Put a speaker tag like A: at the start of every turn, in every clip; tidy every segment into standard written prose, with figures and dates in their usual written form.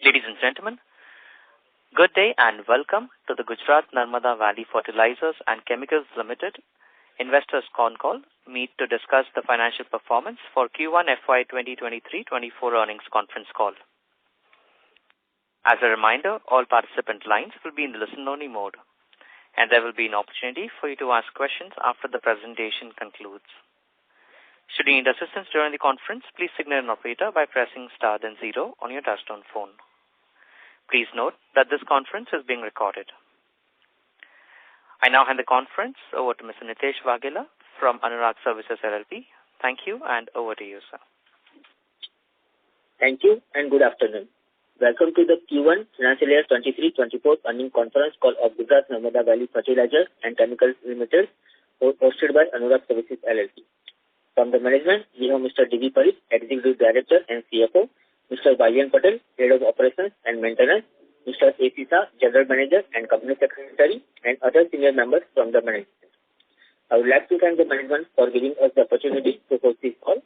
A: Ladies and gentlemen, good day and welcome to the Gujarat Narmada Valley Fertilizers and Chemicals Limited Investors Concall meet to discuss the financial performance for Q1 FY2023-24 earnings conference call. As a reminder, all participant lines will be in the listen-only mode, and there will be an opportunity for you to ask questions after the presentation concludes. Should you need assistance during the conference, please signal an operator by pressing star then 0 on your touchtone phone. Please note that this conference is being recorded. I now hand the conference over to Mr. Nitesh Waghela from Anurag Services LLP. Thank you, and over to you, sir.
B: Thank you, and good afternoon. Welcome to the Q1 Financial Year 23-24 earnings conference call of Gujarat Narmada Valley Fertilizers and Chemicals Limited, hosted by Anurag Services LLP. From the management, we have Mr. D.V. Parikh, Executive Director and CFO, Mr. Baiyan Patel, Head of Operations and Maintenance, Mr. A.C. Shah, General Manager and Company Secretary, and other senior members from the management. I would like to thank the management for giving us the opportunity to host this call.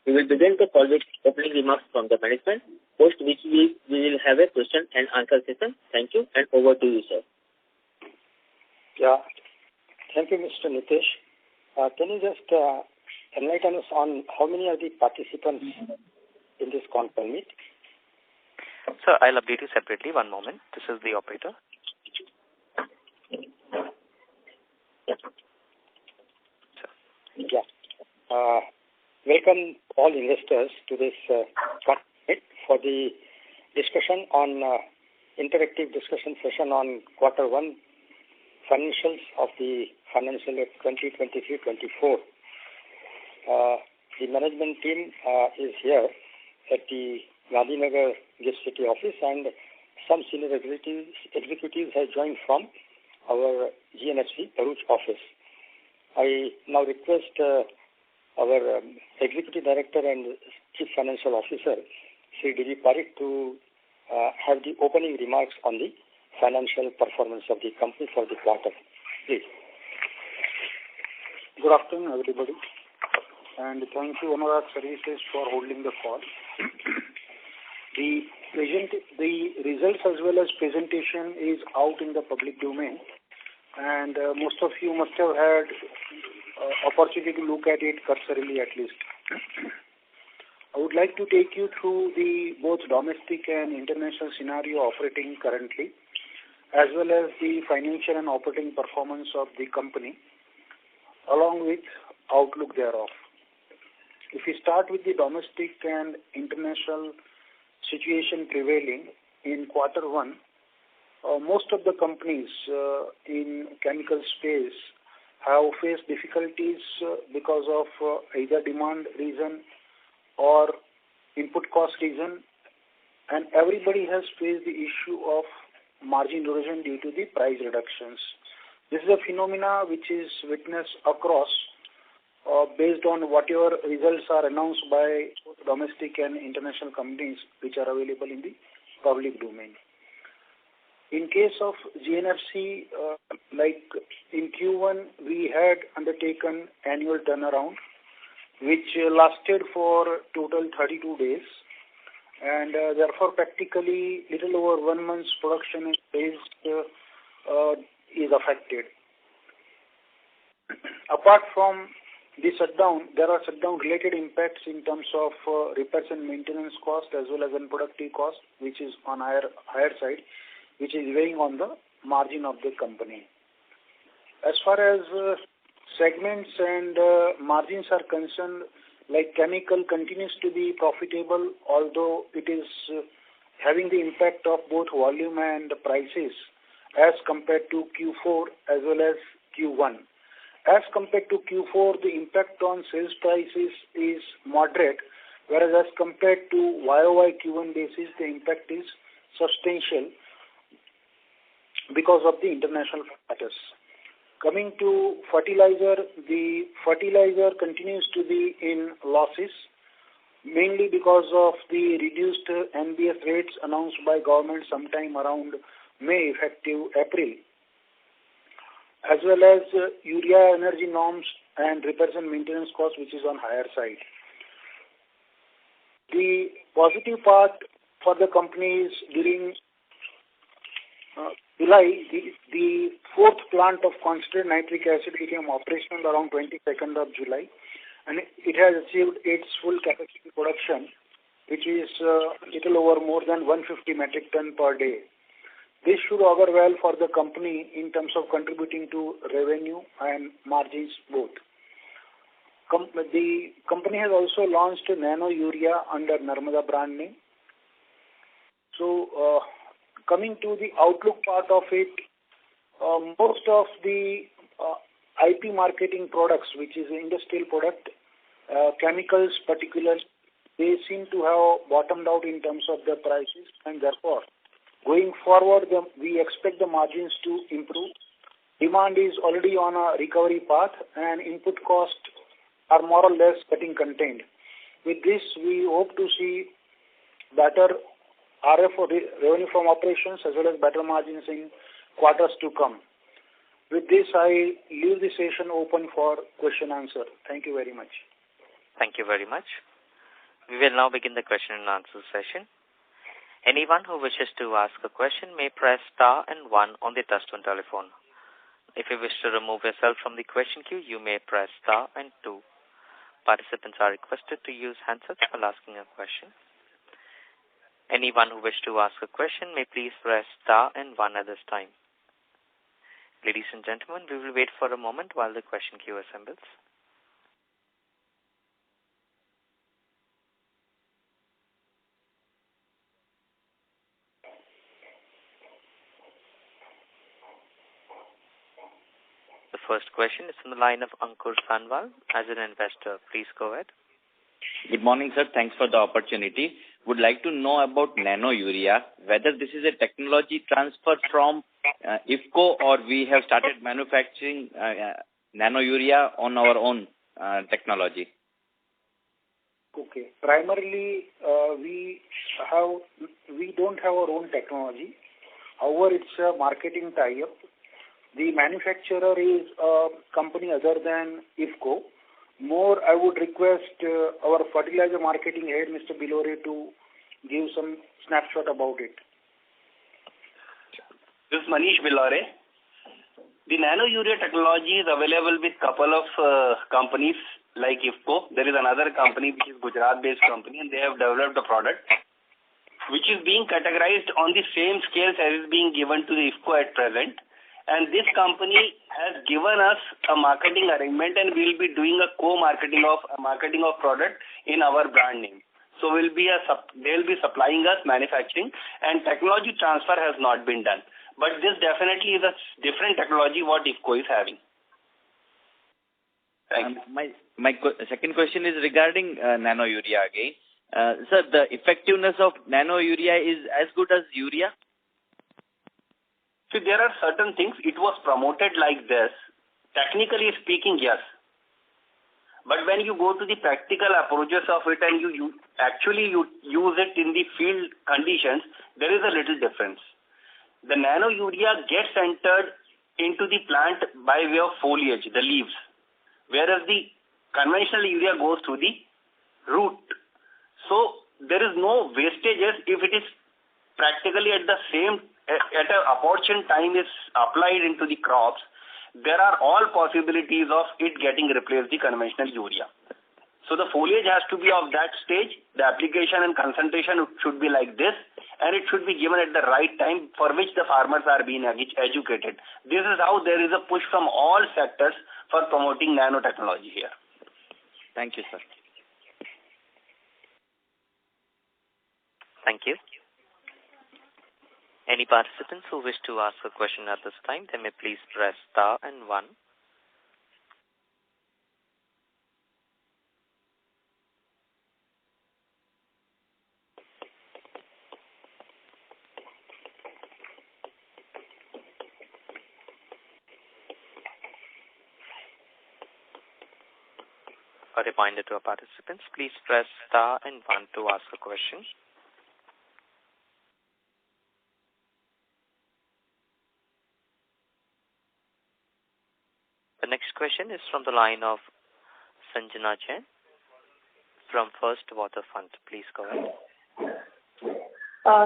B: We will begin the call with opening remarks from the management, post which we will have a question and answer session. Thank you, and over to you, sir.
C: Yeah. Thank you, Mr. Nitesh. Can you just enlighten us on how many are the participants in this conference meet?
A: Sir, I'll update you separately. One moment. This is the operator.
C: Yeah. Welcome all investors to this conference for the discussion on interactive discussion session on Q1 financials of the financial year 2023-24. The management team is here at the Gandhinagar Gift City office, and some senior executives have joined from our GNFC Bharuch office. I now request our Executive Director and Chief Financial Officer, Sri D.V. Parikh, to have the opening remarks on the financial performance of the company for the quarter. Please.
D: Good afternoon, everybody. And thank you, Anurag Services, for holding the call. The results as well as presentation is out in the public domain, and most of you must have had opportunity to look at it cursorily at least. I would like to take you through the both domestic and international scenario operating currently, as well as the financial and operating performance of the company, along with outlook thereof. If we start with the domestic and international situation prevailing in Q1, most of the companies in chemical space have faced difficulties because of either demand reason or input cost reason, and everybody has faced the issue of margin erosion due to the price reductions. This is a phenomena which is witnessed across based on whatever results are announced by domestic and international companies which are available in the public domain. In case of GNFC, like in Q1, we had undertaken annual turnaround, which lasted for total 32 days, and therefore practically little over 1 month's production is affected. Apart from the shutdown, there are shutdown-related impacts in terms of repairs and maintenance cost as well as unproductive cost, which is on higher side, which is weighing on the margin of the company. As far as segments and margins are concerned, like chemical continues to be profitable, although it is having the impact of both volume and prices as compared to Q4 as well as Q1. As compared to Q4, the impact on sales prices is moderate, whereas as compared to YOY Q1 basis, the impact is substantial because of the international factors. Coming to fertilizer, the fertilizer continues to be in losses, mainly because of the reduced NBS rates announced by government sometime around May, effective April, as well as urea energy norms and repairs and maintenance cost, which is on higher side. The positive part for the companies during July. The fourth plant of concentrated nitric acid became operational around 22nd of July, and it has achieved its full capacity production, which is little over more than 150 metric ton per day. This should augur well for the company in terms of contributing to revenue and margins both. The company has also launched Nano Urea under Narmada brand name. So, coming to the outlook part of it, most of the IP marketing products, which is industrial product, chemicals particularly, they seem to have bottomed out in terms of the prices, and therefore, going forward, we expect the margins to improve. Demand is already on a recovery path, and input costs are more or less getting contained. With this, we hope to see better RF or revenue from operations as well as better margins in quarters to come. With this, I leave the session open for question answer. Thank you very much.
A: Thank you very much. We will now begin the question and answer session. Anyone who wishes to ask a question may press star and 1 on the touchtone telephone. If you wish to remove yourself from the question queue, you may press star and 2. Participants are requested to use handsets while asking a question. Anyone who wishes to ask a question may please press star and 1 at this time. Ladies and gentlemen, we will wait for a moment while the question queue assembles. The first question is from the line of Ankur Sanwal as an investor. Please go ahead.
E: Good morning, sir. Thanks for the opportunity. Would like to know about Nano Urea, whether this is a technology transfer from IFCO or we have started manufacturing Nano Urea on our own technology.
D: Okay. Primarily, we don't have our own technology. However, it's a marketing tie-up. The manufacturer is a company other than IFCO. More, I would request our fertilizer marketing head, Mr. Bilore, to give some snapshot about it.
F: This is Manish Bilore. The Nano Urea technology is available with couple of companies like IFCO. There is another company which is Gujarat-based company, and they have developed a product which is being categorized on the same scales as is being given to the IFCO at present. And this company has given us a marketing arrangement, and we'll be doing a co-marketing of product in our brand name. So they'll be supplying us manufacturing, and technology transfer has not been done. But this definitely is a different technology what IFCO is having. Thank you.
E: My second question is regarding Nano Urea again. Sir, the effectiveness of Nano Urea is as good as urea?
F: See, there are certain things, it was promoted like this. Technically speaking, yes. But when you go to the practical approaches of it and you actually use it in the field conditions, there is a little difference. The Nano Urea gets entered into the plant by way of foliage, the leaves, whereas the conventional urea goes through the root. So there is no wastages if it is practically at an opportune time is applied into the crops. There are all possibilities of it getting replaced the conventional urea. So the foliage has to be of that stage, the application and concentration should be like this, and it should be given at the right time for which the farmers are being educated. This is how there is a push from all sectors for promoting nanotechnology here.
E: Thank you, sir.
A: Thank you. Any participants who wish to ask a question at this time, they may please press star and 1. A reminder to our participants, please press star and 1 to ask a question. The next question is from the line of Sanjana Jain from First Water Fund. Please go ahead.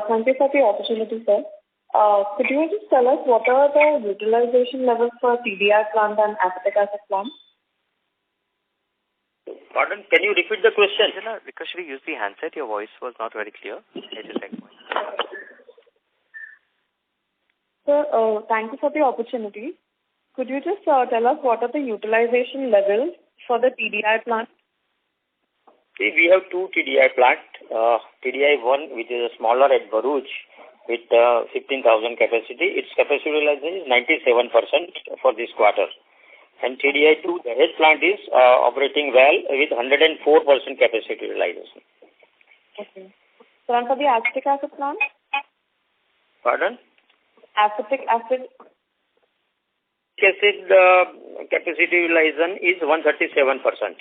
G: Thank you for the opportunity, sir. Could you just tell us what are the utilization levels for TDI plant and acetic acid plant?
B: Pardon? Can you repeat the question?
A: Because you use the handset, your voice was not very clear.
G: Sir, thank you for the opportunity. Could you just tell us what are the utilization levels for the TDI plant?
B: See, we have two TDI plants. TDI 1, which is smaller at Bharuch, with 15,000 capacity. Its capacity utilization is 97% for this quarter. And TDI 2, the head plant is operating well with 104% capacity utilization.
G: Okay. So, and for the acetic acid plant?
B: Pardon?
G: Acetic acid?
B: Capacity utilization is 137%.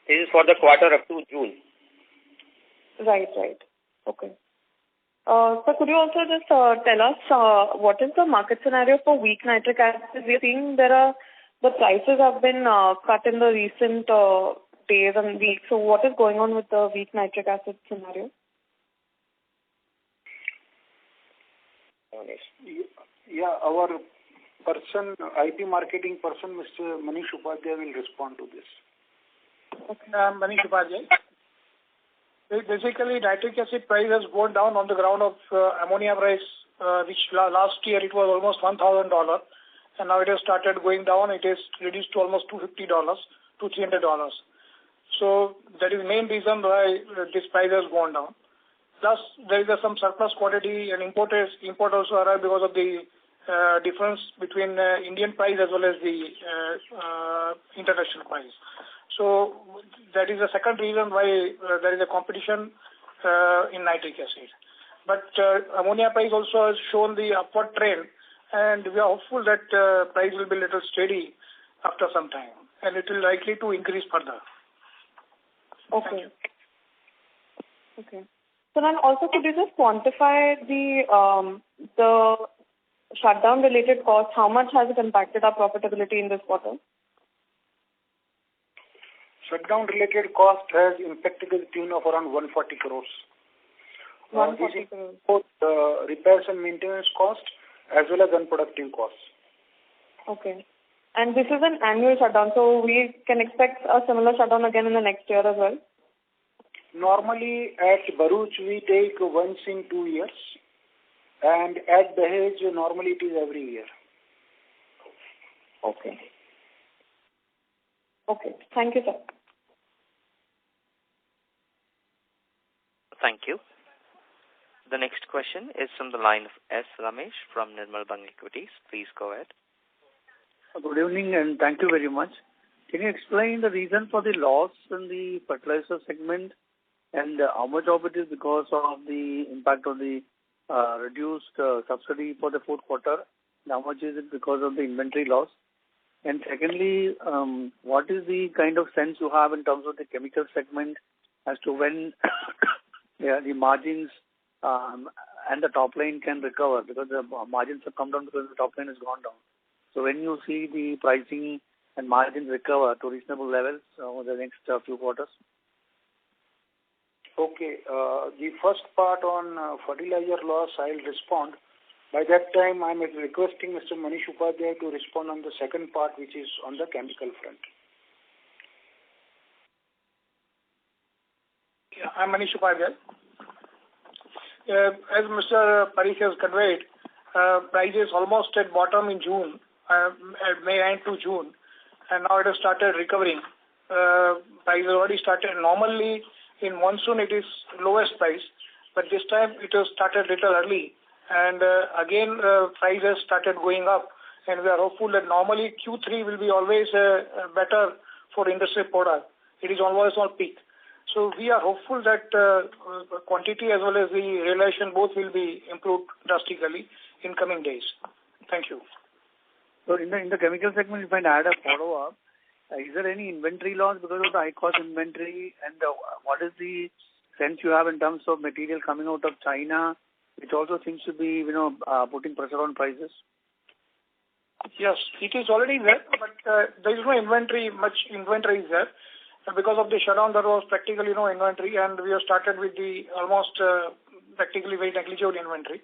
B: This is for the quarter up to June.
G: Right. Okay. So could you also just tell us what is the market scenario for weak nitric acid? We are seeing the prices have been cut in the recent days and weeks. So what is going on with the weak nitric acid scenario?
D: Yeah, our IP marketing person, Mr. Manish Upadhyay, will respond to this.
H: Okay. Manish Upadhyay. Basically, nitric acid price has gone down on the ground of ammonia price, which last year it was almost $1,000, and now it has started going down. It is reduced to almost $250 to $300. So that is the main reason why this price has gone down. Plus, there is some surplus quantity and import also arrived because of the difference between Indian price as well as the international price. So that is the second reason why there is a competition in nitric acid. But ammonia price also has shown the upward trend, and we are hopeful that price will be a little steady after some time, and it will likely to increase further.
G: Okay. Okay. So then also could you just quantify the shutdown related cost? How much has it impacted our profitability in this quarter?
D: Shutdown related cost has impacted the tune of around 140 crores.
G: 140 crores.
D: Both repairs and maintenance cost as well as unproductive costs.
G: Okay. And this is an annual shutdown, so we can expect a similar shutdown again in the next year as well?
D: Normally at Bharuch we take once in 2 years, and at Dahej normally it is every year.
G: Okay. Okay. Thank you, sir.
A: Thank you. The next question is from the line of S. Ramesh from Nirmal Bang Equities. Please go ahead.
I: Good evening and thank you very much. Can you explain the reason for the loss in the fertilizer segment and how much of it is because of the impact of the reduced subsidy for the fourth quarter? And how much is it because of the inventory loss? And secondly, what is the kind of sense you have in terms of the chemical segment as to when the margins and the top line can recover? Because the margins have come down because the top line has gone down. So when you see the pricing and margins recover to reasonable levels over the next few quarters?
D: Okay. The first part on fertilizer loss, I'll respond. By that time, I'm requesting Mr. Manish Upadhyay to respond on the second part, which is on the chemical front.
H: Yeah, I'm Manish Upadhyay. As Mr. Parikh has conveyed, prices almost at bottom in June, at May end to June, and now it has started recovering. Prices already started. Normally, in monsoon, it is lowest price, but this time it has started little early, and again, prices started going up, and we are hopeful that normally Q3 will be always better for industrial product. It is always on peak. So we are hopeful that quantity as well as the realization both will be improved drastically in coming days. Thank you.
I: So in the chemical segment, if I add a follow-up, is there any inventory loss because of the high-cost inventory? And what is the sense you have in terms of material coming out of China, which also seems to be, putting pressure on prices?
H: Yes, it is already there, but there is no inventory, much inventory is there. Because of the shutdown, there was practically no inventory, and we have started with the almost practically very negligible inventory.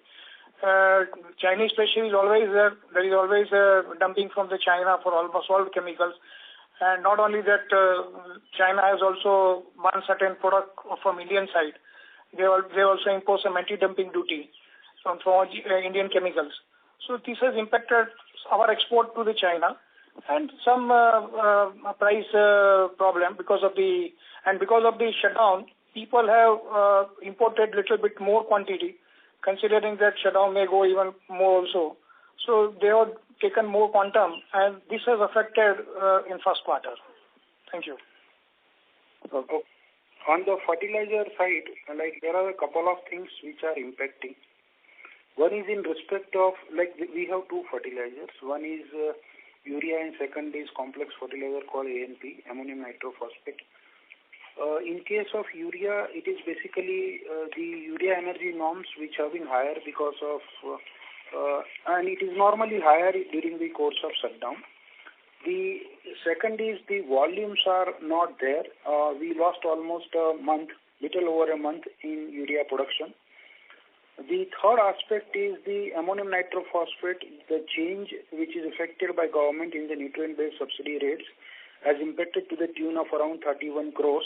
H: Chinese especially is always there. There is always dumping from the China for almost all chemicals. And not only that, China has also one certain product from Indian side. They also impose some anti-dumping duty from Indian chemicals. So this has impacted our export to the China and some price problem because of the shutdown. People have imported little bit more quantity, considering that shutdown may go even more also. So they have taken more quantum, and this has affected in first quarter. Thank you.
D: Okay. On the fertilizer side, like there are a couple of things which are impacting. One is in respect of, like we have two fertilizers. One is urea and second is complex fertilizer called ANP, ammonium nitrophosphate. In case of urea, it is basically the urea energy norms which have been higher because of, and it is normally higher during the course of shutdown. The second is the volumes are not there. We lost almost a month, little over a month in urea production. The third aspect is the ammonium nitrophosphate, the change which is affected by government in the nutrient-based subsidy rates has impacted to the tune of around 31 crores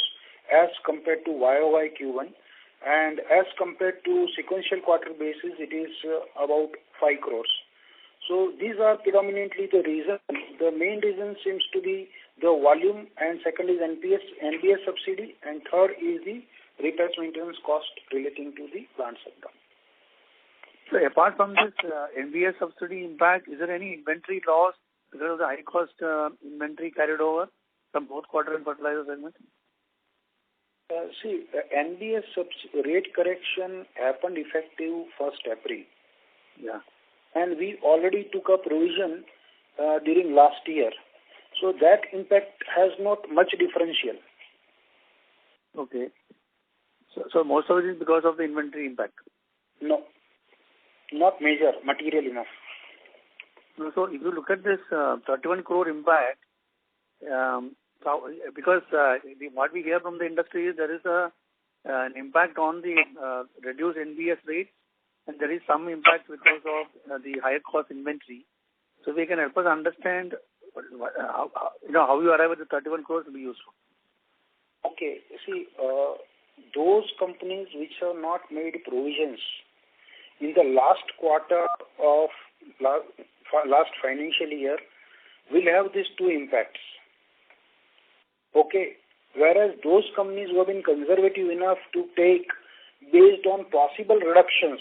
D: as compared to YOY Q1, and as compared to sequential quarter basis, it is about 5 crores. So these are predominantly the reasons. The main reason seems to be the volume, and second is NBS subsidy, and third is the repairs maintenance cost relating to the plant shutdown.
I: So apart from this NBS subsidy impact, is there any inventory loss because of the high cost inventory carried over from both quarter and fertilizer segment?
D: See, the NBS rate correction happened effective 1st April.
I: Yeah.
D: And we already took a provision during last year. So that impact has not much differential.
I: Okay. So most of it is because of the inventory impact?
D: No. Not major, material enough.
I: So if you look at this 31 crore impact, because what we hear from the industry is there is an impact on the reduced NBS rate, and there is some impact because of the higher cost inventory. So we can help us understand how you arrive at the 31 crores will be useful.
D: Okay. See, those companies which have not made provisions in the last quarter of last financial year will have these two impacts. Okay. Whereas those companies who have been conservative enough to take based on possible reductions,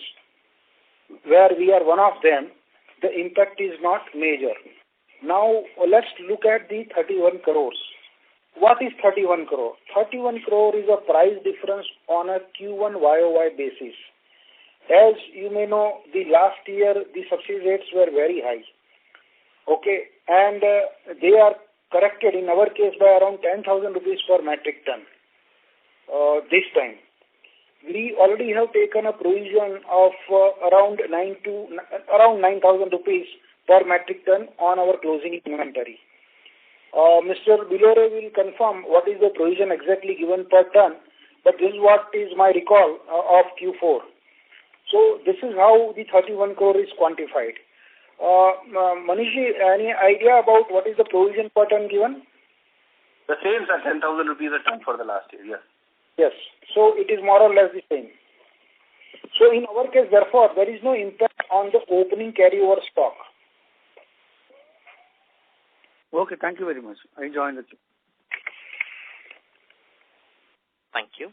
D: where we are one of them, the impact is not major. Now, let's look at the 31 crores. What is 31 crore? 31 crore is a price difference on a Q1 YOY basis. As you may know, the last year, the subsidy rates were very high. Okay, and they are corrected in our case by around 10,000 rupees per metric ton this time. We already have taken a provision of around 9,000 rupees per metric ton on our closing inventory. Mr. Bilore will confirm what is the provision exactly given per ton, but this is what is my recall of Q4. So this is how the 31 crore is quantified. Manishji, any idea about what is the provision per ton given?
F: The same, sir, 10,000 rupees a ton for the last year, yes.
D: Yes, so it is more or less the same. So in our case, therefore, there is no impact on the opening carryover stock.
I: Okay, thank you very much. I joined the queue.
A: Thank you.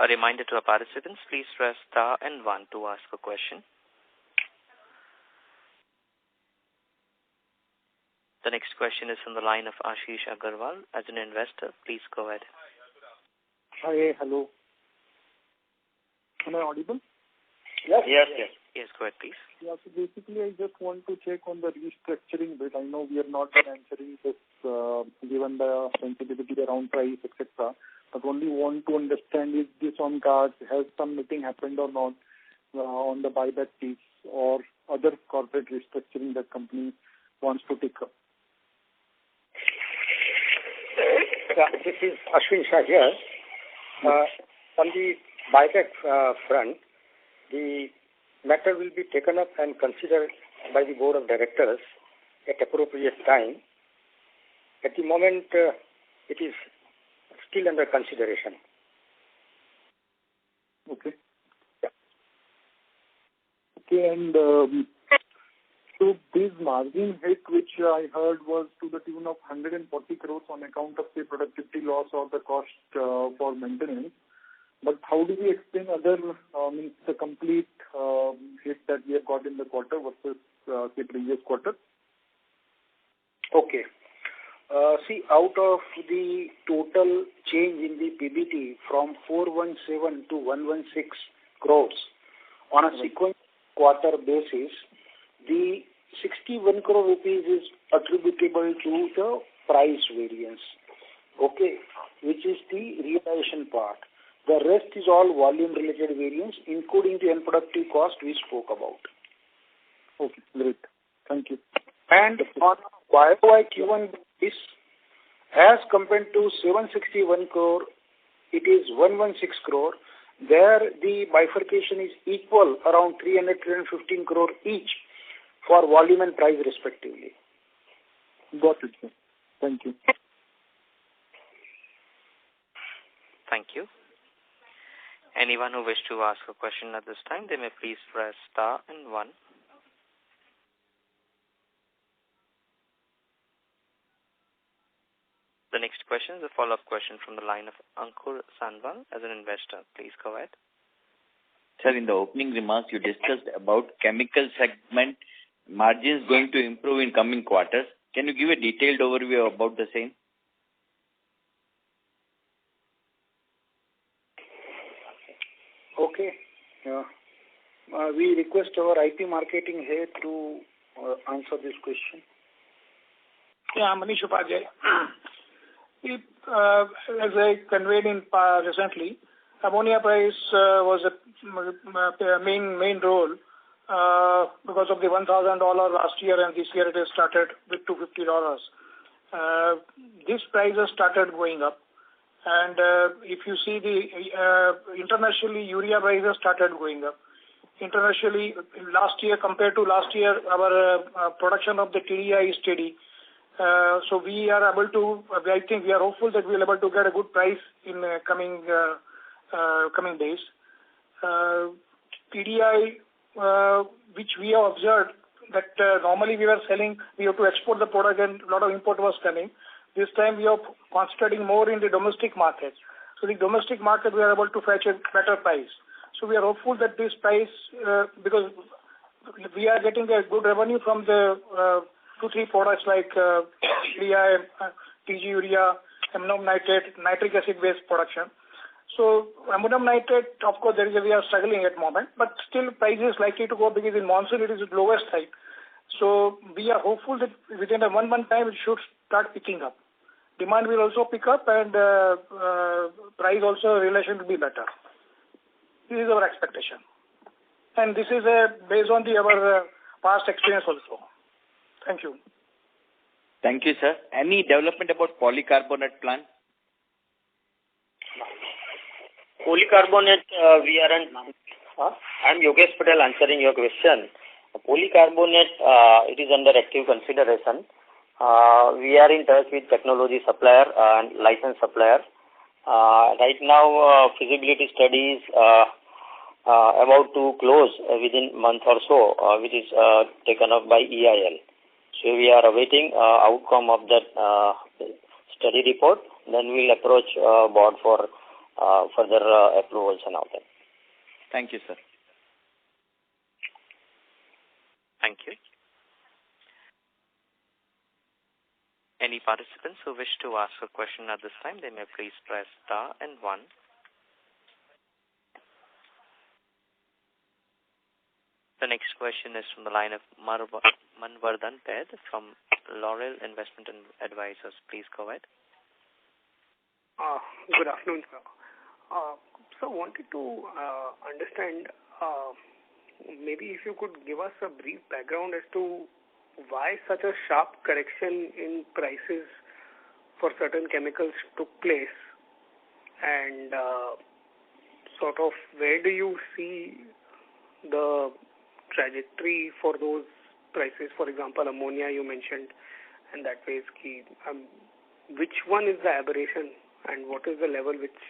A: A reminder to our participants, please press star and 1 to ask a question. The next question is from the line of Ashish Agarwal. As an investor, please go ahead.
J: Hi, hello. Am I audible?
D: Yes.
A: Yes, go ahead, please.
J: Yeah, so basically I just want to check on the restructuring bit. I know we are not answering this given the sensitivity around price, etc. But only want to understand is this on cards, has some meeting happened or not on the buyback piece or other corporate restructuring that company wants to take up?
C: Yeah, this is Ashwin Shah here. On the buyback front, the matter will be taken up and considered by the Board of Directors at appropriate time. At the moment, it is still under consideration.
J: Okay.
C: Yeah.
J: Okay, and so this margin hit, which I heard was to the tune of 140 crores on account of the productivity loss or the cost for maintenance. But how do we explain other, means the complete hit that we have got in the quarter versus the previous quarter?
C: Okay. See, out of the total change in the PBT from 417 to 116 crores on a sequential quarter basis, the 61 crore rupees is attributable to the price variance, okay, which is the realization part. The rest is all volume-related variance, including the unproductive cost we spoke about.
J: Okay, great. Thank you.
C: And on YOY Q1 basis, as compared to 761 crore, it is 116 crore. There, the bifurcation is equal, around 315 crore each for volume and price respectively.
J: Got it, sir. Thank you.
A: Thank you. Anyone who wishes to ask a question at this time, they may please press star and 1. The next question is a follow-up question from the line of Ankur Sanwal as an investor. Please go ahead.
E: Sir, in the opening remarks, you discussed about chemical segment margins going to improve in coming quarters. Can you give a detailed overview about the same?
C: Okay. We request our IP marketing head to answer this question.
H: Yeah, Manish Upadhyay. As I conveyed in recently, ammonia price was a main role because of the $1,000 last year, and this year it has started with $250. This price has started going up, and if you see the internationally, urea prices started going up. Internationally, last year compared to last year, our production of the TDI is steady. So we are able to, I think we are hopeful that we will be able to get a good price in coming days. TDI, which we have observed that normally we were selling, we have to export the product and a lot of import was coming. This time we are concentrating more in the domestic market. So the domestic market we are able to fetch a better price. So we are hopeful that this price, because we are getting a good revenue from the 2-3 products like TDI, TG urea, ammonium nitrate, nitric acid based production. So ammonium nitrate, of course, we are struggling at the moment, but still price is likely to go because in monsoon it is the lowest side. So we are hopeful that within a 1 month time it should start picking up. Demand will also pick up and price also relation will be better. This is our expectation. And this is based on our past experience also. Thank you.
E: Thank you, sir. Any development about polycarbonate plant?
B: Polycarbonate, we are I'm Yogesh Patel answering your question. Polycarbonate, it is under active consideration. We are in touch with technology supplier and license supplier. Right now, feasibility studies about to close within month or so, which is taken up by EIL. So we are awaiting outcome of that study report. Then we'll approach board for further approvals and all that.
E: Thank you, sir.
A: Thank you. Any participants who wish to ask a question at this time, they may please press star and 1. The next question is from the line of Manvardhan Ped from Laurel Investment Advisors. Please go ahead.
K: Good afternoon, sir. So wanted to understand, maybe if you could give us a brief background as to why such a sharp correction in prices for certain chemicals took place, and sort of where do you see the trajectory for those prices? For example, ammonia you mentioned, and that way is key. Which one is the aberration, and what is the level which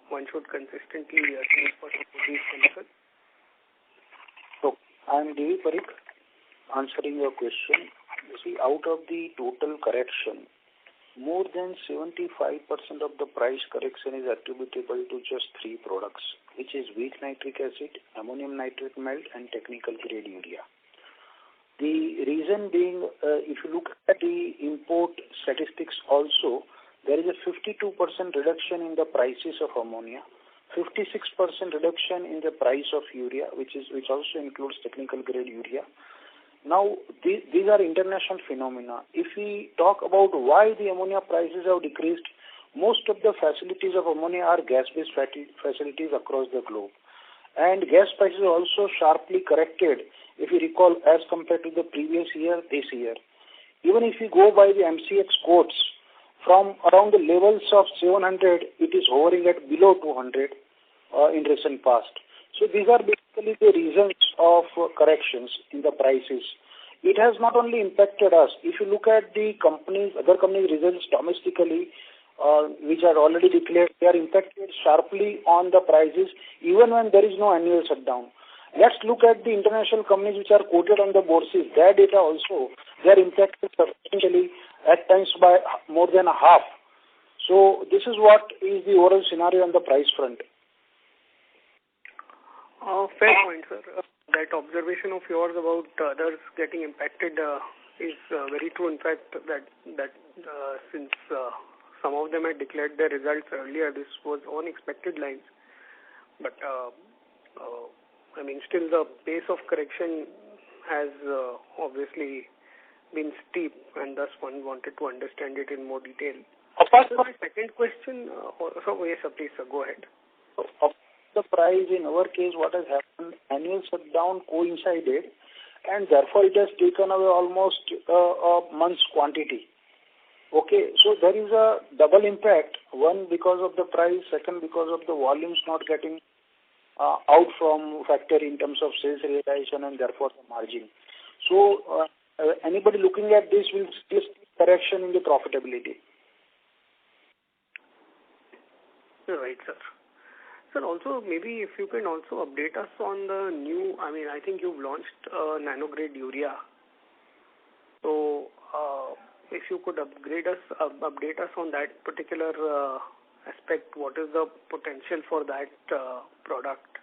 K: one should consistently achieve for these chemicals?
D: So, I am Devi Parikh, answering your question. You see, out of the total correction, more than 75% of the price correction is attributable to just 3 products, which is weak nitric acid, ammonium nitrate melt, and technical grade urea. The reason being, if you look at the import statistics also, there is a 52% reduction in the prices of ammonia, 56% reduction in the price of urea, which also includes technical grade urea. Now, these are international phenomena. If we talk about why the ammonia prices have decreased, most of the facilities of ammonia are gas-based facilities across the globe. And gas prices are also sharply corrected, if you recall, as compared to the previous year, this year. Even if you go by the MCX quotes, from around the levels of 700, it is hovering at below 200 in recent past. So these are basically the reasons of corrections in the prices. It has not only impacted us. If you look at the other companies' results domestically, which are already declared, they are impacted sharply on the prices, even when there is no annual shutdown. Let's look at the international companies which are quoted on the bourses. Their data also, they are impacted substantially, at times by more than a half. So this is what is the overall scenario on the price front.
K: Fair point, sir. That observation of yours about others getting impacted is very true. In fact, that since some of them had declared their results earlier, this was on expected lines. But still the pace of correction has obviously been steep, and thus one wanted to understand it in more detail.
D: Apart
K: from my second question, yes, sir, please, sir, go ahead.
D: The price, in our case, what has happened, annual shutdown coincided, and therefore it has taken away almost a month's quantity. Okay, so there is a double impact. One, because of the price. Second, because of the volumes not getting out from factory in terms of sales realization and therefore the margin. So anybody looking at this will see correction in the profitability.
K: Right, sir. Sir, also maybe if you can also update us on the new, I think you've launched nano-grade urea. So if you could update us on that particular aspect, what is the potential for that product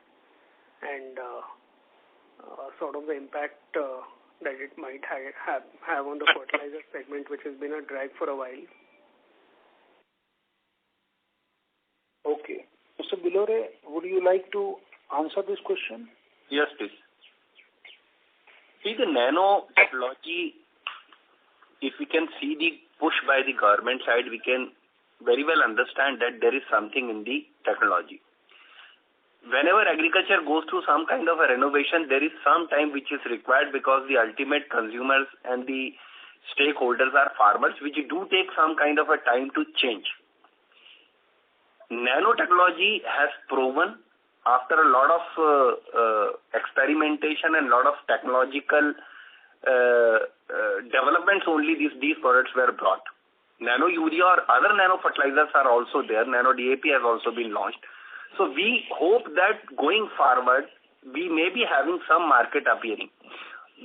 K: and sort of the impact that it might have on the fertilizer segment, which has been a drag for a while?
D: Okay. Mr. Bilore, would you like to answer this question?
F: Yes, please. See, the nano technology, if we can see the push by the government side, we can very well understand that there is something in the technology. Whenever agriculture goes through some kind of a renovation, there is some time which is required because the ultimate consumers and the stakeholders are farmers, which do take some kind of a time to change. Nanotechnology has proven, after a lot of experimentation and a lot of technological developments, only these products were brought. Nano urea or other nano fertilizers are also there. Nano DAP has also been launched. So we hope that going forward, we may be having some market appearing.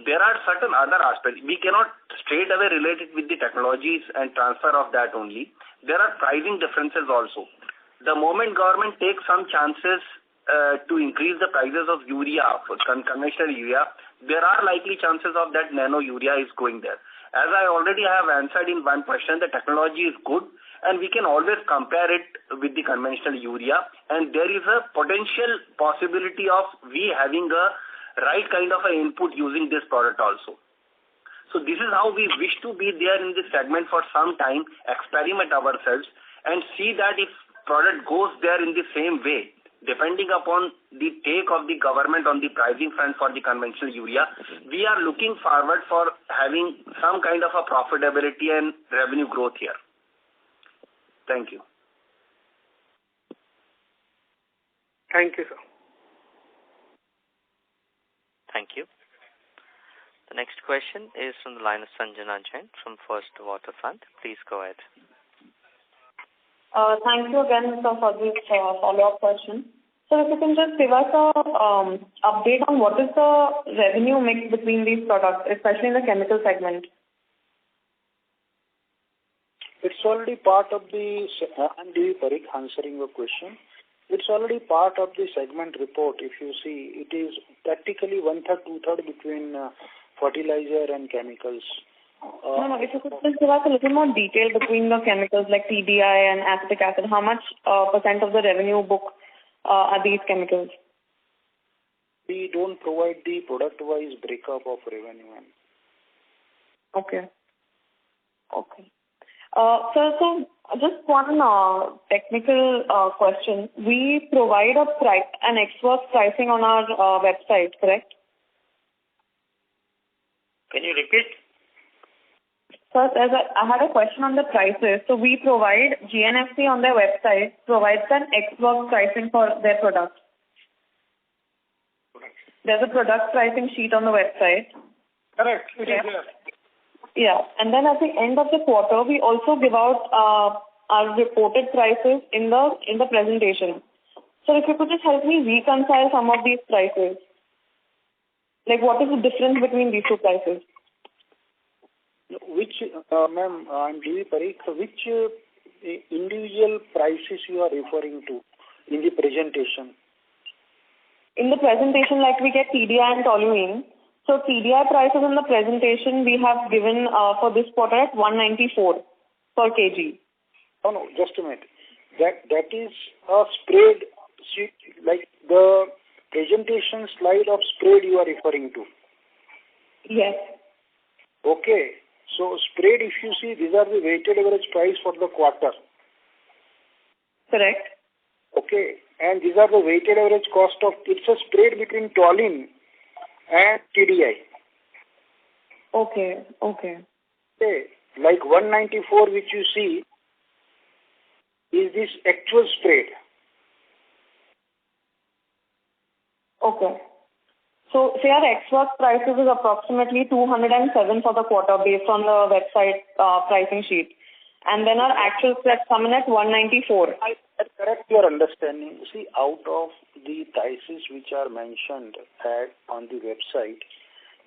F: There are certain other aspects. We cannot straight away relate it with the technologies and transfer of that only. There are pricing differences also. The moment government takes some chances to increase the prices of urea, conventional urea, there are likely chances of that nano urea is going there. As I already have answered in one question, the technology is good and we can always compare it with the conventional urea, and there is a potential possibility of we having a right kind of an input using this product also. So this is how we wish to be there in this segment for some time, experiment ourselves and see that if product goes there in the same way, depending upon the take of the government on the pricing front for the conventional urea, we are looking forward for having some kind of a profitability and revenue growth here. Thank you.
K: Thank you, sir.
A: Thank you. The next question is from the line of Sanjana Jain from First Water Fund. Please go ahead.
G: Thank you again, sir, for this follow-up question. So if you can just give us a update on what is the revenue mix between these products, especially in the chemical segment.
D: It's already part of the, I'm Devi Parikh answering your question. It's already part of the segment report. If you see, it is practically 1/3, 2/3 between fertilizer and chemicals.
G: No, if you could just give us a little more detail between the chemicals like TDI and acetic acid, how much percent of the revenue book are these chemicals?
D: We don't provide the product-wise breakup of revenue.
G: Okay. So just one technical question. We provide an ex-works pricing on our website, correct?
F: Can you repeat?
G: Sir, I had a question on the prices. So we provide, GNFC on their website provides an ex-works pricing for their products. There's a product pricing sheet on the website.
H: Correct. It is there.
G: Yeah. And then at the end of the quarter, we also give out our reported prices in the presentation. So if you could just help me reconcile some of these prices. Like what is the difference between these two prices?
D: Which, ma'am, I'm Devi Parikh, which individual prices you are referring to in the presentation?
G: In the presentation, like we get TDI and toluene. So TDI prices in the presentation we have given for this quarter at 194 per kg.
D: Oh, no, just a minute. That is a spread sheet, like the presentation slide of spread you are referring to.
G: Yes.
D: Okay. So spread, if you see, these are the weighted average price for the quarter.
G: Correct.
D: Okay. And these are the weighted average cost of, it's a spread between toluene and TDI.
G: Okay.
D: Like 194 which you see is this actual spread.
G: Okay. So say our ex-works prices is approximately 207 for the quarter based on the website pricing sheet. And then our actual spreads come in at 194.
D: I correct your understanding. See, out of the prices which are mentioned on the website,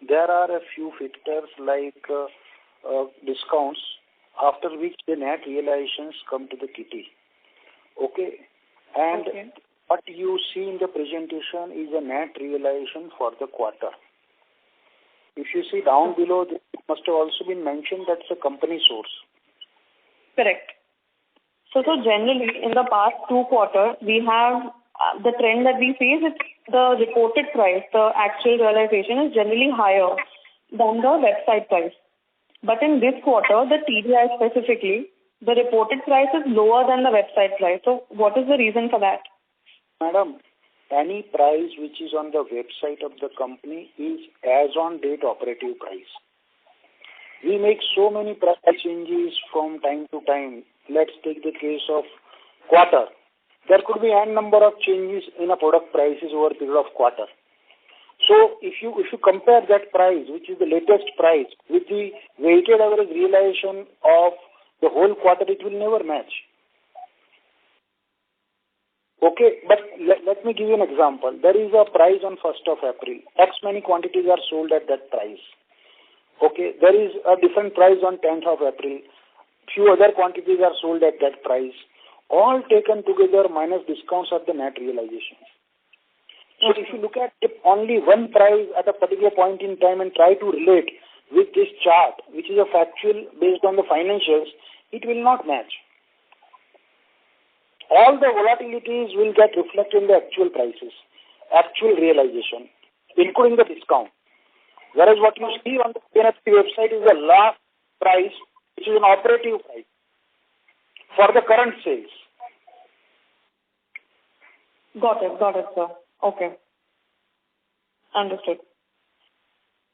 D: there are a few factors like discounts, after which the net realizations come to the kitty. Okay? And what you see in the presentation is a net realization for the quarter. If you see down below, it must have also been mentioned that's a company source.
G: Correct. So generally, in the past 2 quarters, we have the trend that we see is the reported price, the actual realization is generally higher than the website price. But in this quarter, the TDI specifically, the reported price is lower than the website price. So what is the reason for that?
D: Madam, any price which is on the website of the company is as on date operative price. We make so many price changes from time to time. Let's take the case of quarter. There could be n number of changes in a product prices over a period of quarter. So if you compare that price, which is the latest price, with the weighted average realization of the whole quarter, it will never match. Okay, but let me give you an example. There is a price on 1st of April. X many quantities are sold at that price. Okay, there is a different price on 10th of April. Few other quantities are sold at that price. All taken together minus discounts are the net realization. So if you look at only one price at a particular point in time and try to relate with this chart, which is a factual based on the financials, it will not match. All the volatilities will get reflected in the actual prices, actual realization, including the discount. Whereas what you see on the GNFC website is the last price, which is an operative price for the current sales.
G: Got it, sir. Okay. Understood.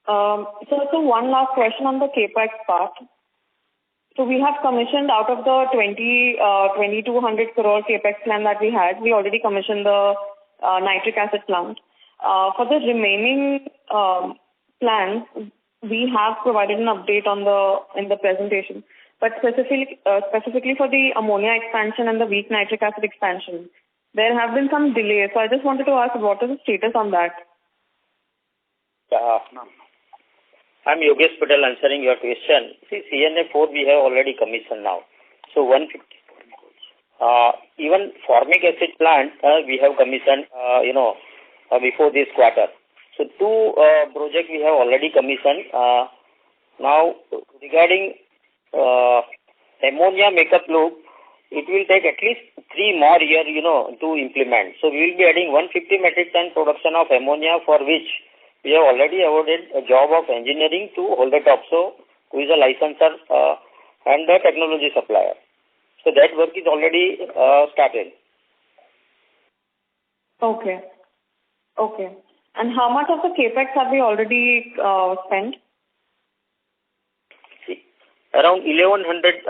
G: So one last question on the CAPEX part. So we have commissioned out of the 2,200 crore CAPEX plan that we had. We already commissioned the nitric acid plant. for the remaining plans, we have provided an update in the presentation. But specifically for the ammonia expansion and the weak nitric acid expansion, there have been some delays. So I just wanted to ask, what is the status on that?
B: I'm Yogesh Patel answering your question. See, CNA4 we have already commissioned now. So 150. Even formic acid plant we have commissioned, before this quarter. So 2 projects we have already commissioned. Now regarding ammonia makeup loop, it will take at least 3 more years, to implement. So we will be adding 150 metric ton production of ammonia, for which we have already awarded a job of engineering to Holder Topsoe, who is a licensor and the technology supplier. So that work is already started.
G: Okay. And how much of the capex have we already spent?
B: See, around 1100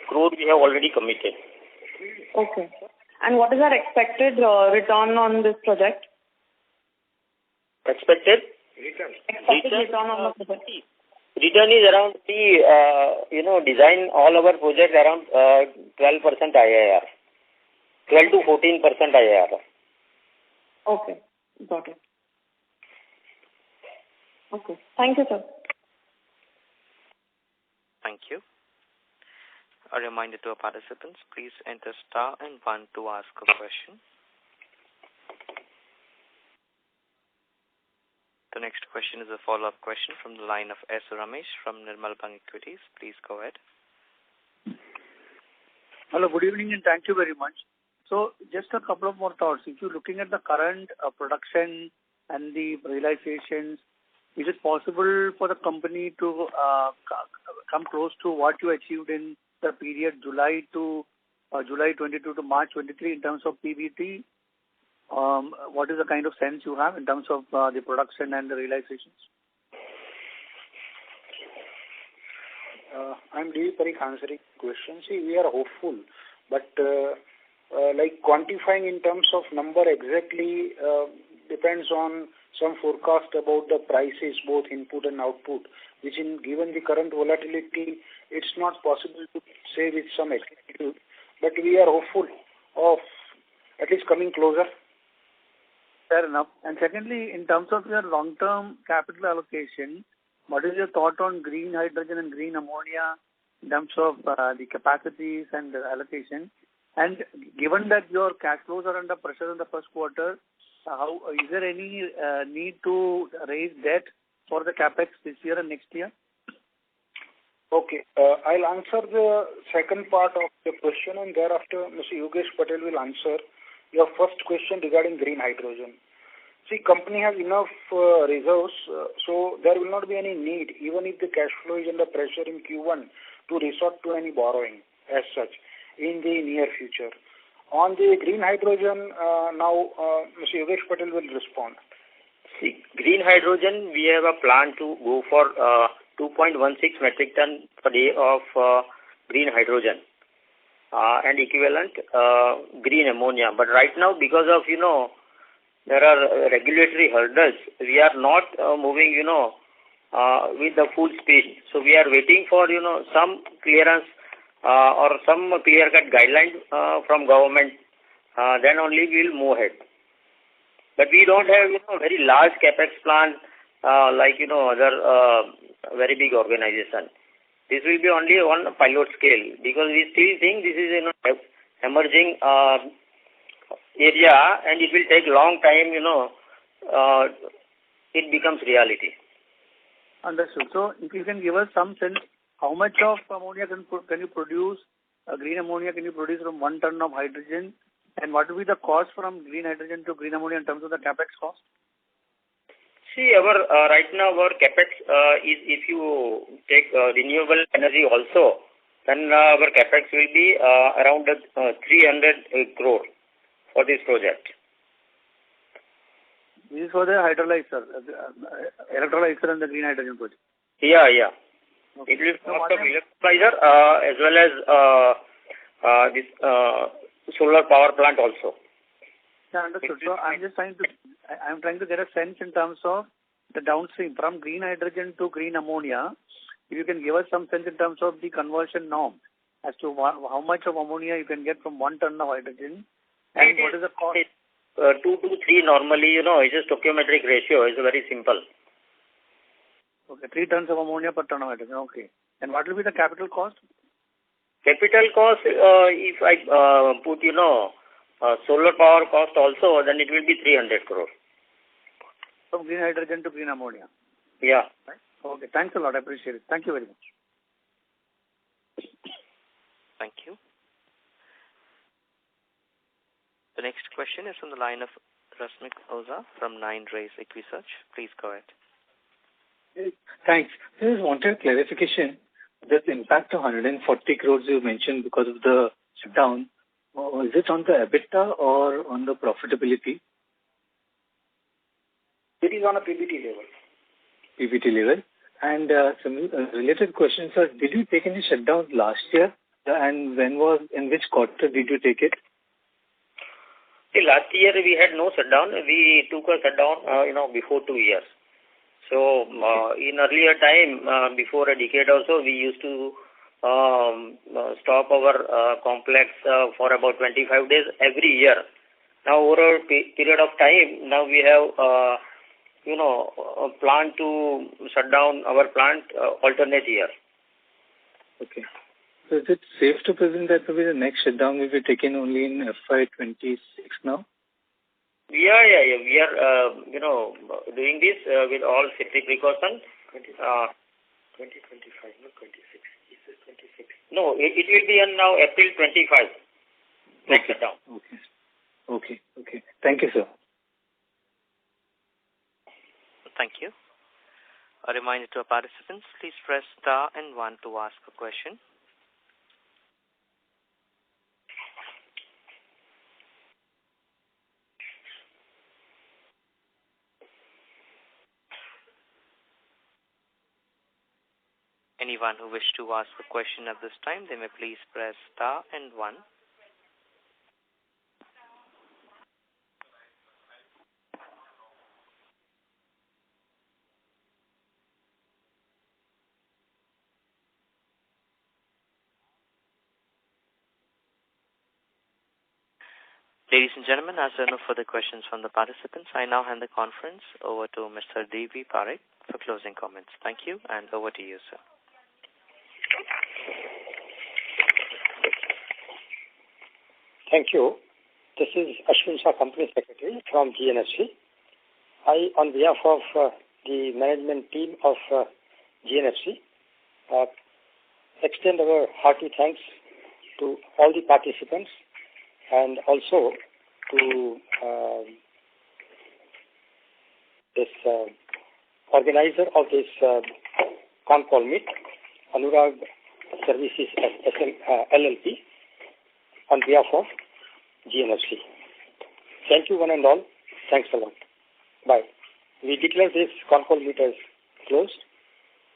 B: crore we have already committed.
G: Okay. And what is our expected return on this project?
B: Expected
G: return on the project.
B: Return is around design all our projects around 12% IRR. 12 to 14% IRR.
G: Okay. Got it. Okay. Thank you, sir.
A: Thank you. A reminder to our participants, please enter star and 1 to ask a question. The next question is a follow-up question from the line of S. Ramesh from Nirmal Bang Equities. Please go ahead.
I: Hello, good evening and thank you very much. So just a couple of more thoughts. If you're looking at the current production and the realizations, is it possible for the company to come close to what you achieved in the period July 22 to March 23 in terms of PBT? What is the kind of sense you have in terms of the production and the realizations?
D: I'm D. Parikh answering the question. See, we are hopeful, but quantifying in terms of number exactly depends on some forecast about the prices, both input and output, which given the current volatility, it's not possible to say with some exactitude, but we are hopeful of at least coming closer.
I: Fair enough. And secondly, in terms of your long-term capital allocation, what is your thought on green hydrogen and green ammonia in terms of the capacities and the allocation? And given that your cash flows are under pressure in the first quarter, is there any need to raise debt for the capex this year and next year?
D: Okay. I'll answer the second part of the question, and thereafter Mr. Yogesh Patel will answer your first question regarding green hydrogen. See, company has enough reserves, so there will not be any need, even if the cash flow is under pressure in Q1, to resort to any borrowing as such in the near future. On the green hydrogen, now Mr. Yogesh Patel will respond.
B: See, green hydrogen, we have a plan to go for 2.16 metric ton per day of green hydrogen and equivalent green ammonia. But right now, because of, there are regulatory hurdles, we are not moving, with the full speed. So we are waiting for, some clearance or some clear-cut guidelines from government. Then only we will move ahead. But we don't have, very large capex plan like, other very big organization. This will be only on a pilot scale because we still think this is an emerging area and it will take a long time, it becomes reality.
I: Understood. So if you can give us some sense, how much of ammonia can you produce, green ammonia can you produce from 1 ton of hydrogen, and what will be the cost from green hydrogen to green ammonia in terms of the capex cost?
B: See, right now our capex is, if you take renewable energy also, then our capex will be around 300 crore for this project.
I: This is for the electrolyzer and the green hydrogen project.
B: Yeah.
I: Okay.
B: It will be cost of electrolyzer as well as this solar power plant also.
I: Yeah, understood. So I'm just trying I'm trying to get a sense in terms of the downstream from green hydrogen to green ammonia. If you can give us some sense in terms of the conversion norm as to how much of ammonia you can get from 1 ton of hydrogen and what is the cost?
B: 2 to 3 normally, it's a stoichiometric ratio. It's very simple.
I: Okay, 3 tons of ammonia per ton of hydrogen. Okay. And what will be the capital cost?
B: Capital cost, if I put, solar power cost also, then it will be 300 crore.
I: From green hydrogen to green ammonia.
B: Yeah.
I: Right? Okay, thanks a lot. I appreciate it. Thank you very much.
A: Thank you. The next question is from the line of Rasmik Oza from 9 Rays Equisearch. Please go ahead.
L: Thanks. I just wanted clarification. This impact of 140 crores you mentioned because of the shutdown, is it on the EBITDA or on the profitability?
C: It is on a PBT level.
L: PBT level. And some related questions are, did you take any shutdowns last year? And in which quarter did you take it?
B: Last year we had no shutdown. We took a shutdown, before 2 years. So in earlier time, before a decade or so, we used to stop our complex for about 25 days every year. Now over a period of time, now we have a plan to shut down our plant alternate year.
L: Okay. So is it safe to presume that maybe the next shutdown will be taken only in FY2026 now?
B: We are, doing this with all safety precautions. 2025, not 26. This is 26. No, it will be on now April 25. Next shutdown.
L: Okay. Thank you, sir.
A: Thank you. A reminder to our participants, please press star and 1 to ask a question. Anyone who wishes to ask a question at this time, they may please press star and 1. Ladies and gentlemen, as there are no further questions from the participants, I now hand the conference over to Mr. D.V. Parekh for closing comments. Thank you, and over to you, sir.
C: Thank you. This is Ashwin Shah, Company Secretary from GNFC. I, on behalf of the management team of GNFC, extend our hearty thanks to all the participants and also to this organizer of this Concall meet, Anurag Services LLP, on behalf of GNFC. Thank you one and all. Thanks a lot. Bye. We declare this Concall meet as closed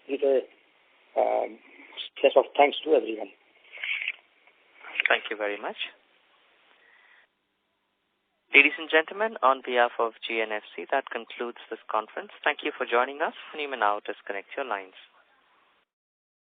C: with a set of thanks to everyone.
A: Thank you very much. Ladies and gentlemen, on behalf of GNFC, that concludes this conference. Thank you for joining us, and you may now disconnect your lines.